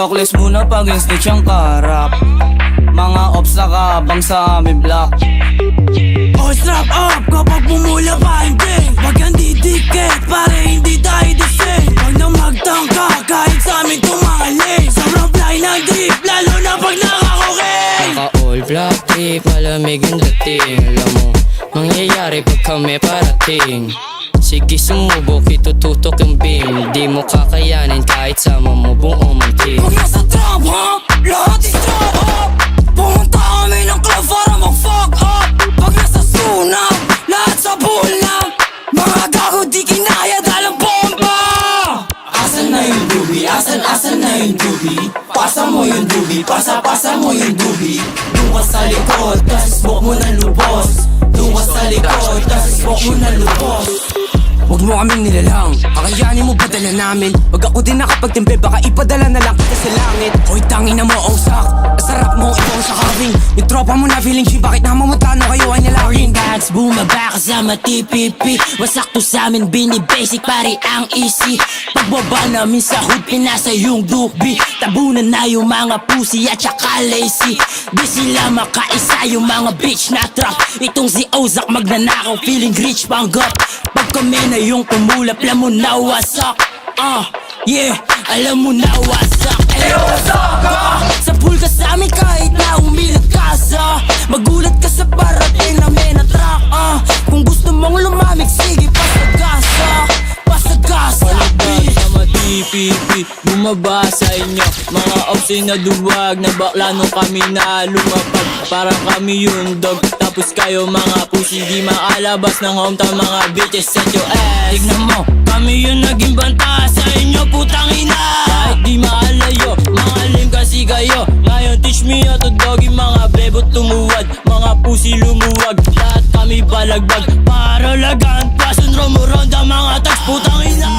Tokles muna pag snitch ang karap. Mga ops nakabang sa aming block. Oh, strap up kapag pumula pa hindi. Wag kang didikit pare hindi tayo dising. Wag na magtangka kahit sa amin tumali. Sobrang fly ng drip lalo na pag nakakoking. Naka-all black trip, malamig yung dating. Alam mo, mangyayari pag kami parating. Sige sumubok, itututok yung beam. Di mo kakayanin kahit sama mo buong ang team. Pag nasa trap ha, lahat is trap up. Pumunta kami ng club para mag-fuck up. Pag nasa sunap, lahat sa bulang. Mga gago di kinaya dahil ang bomba. Asan na yung doobie? Asan na yung doobie? Pasa mo yung doobie, pasa mo yung doobie. Doon ka sa likod, tas smoke mo na lubos. Doon ka sa likod, tas smoke mo na lubos. Huwag mo kaming nilalang, kakayanin mo padala namin. Wag ako din nakapagtimpe, baka ipadala na lang kita sa langit. Hoy tangin na mo, osak, sarap mo ikaw sa carving. Yung tropa mo na feeling G, bakit namamutano kayo ay nalawin? Bags, bumaba kasama TPP. Wasak to sa amin, bini-basic, pare ang easy. Pagbaba namin sa hood, pinasa yung doobie. Tabunan na yung mga pussy at saka lazy. Di sila makaisa yung mga bitch na trap. Itong si Ozak magnanakaw, feeling rich panggap. Pag kami na yung kumulap, alam mo na wasak. Yeah, alam mo na wasak. Wasak sa pool ka sa amin kahit na umilat ka sa. Magulat ka sa parating namin na track. Kung gusto mong lumamig, sige pasagasa. Pasagasa, bitch. Sama TPP, bumaba sa inyo. Mga ops na duwag, na bakla nung kami na lumapag. Parang kami yung dog, tapos kayo mga pussy. Di maalabas ng hometown, mga bitches set your ass. Tignan mo, kami yung naging banta sa inyo, putang ina. Kahit di maalayo, mga lame kasi kayo. Ngayon teach me how to doggy, mga bebot tumuwad, mga pussy lumuwag. Lahat kami balagbag, para lagaan pasun rumuronda, mga tags, putang ina.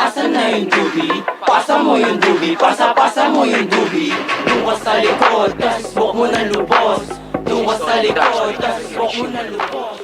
Asan na yung doobie? Pasa mo yung doobie, pasa mo yung doobie. Doon ka sa likod, tas smoke mo na lubos. Doon ka sa likod, tas smoke mo na lubos.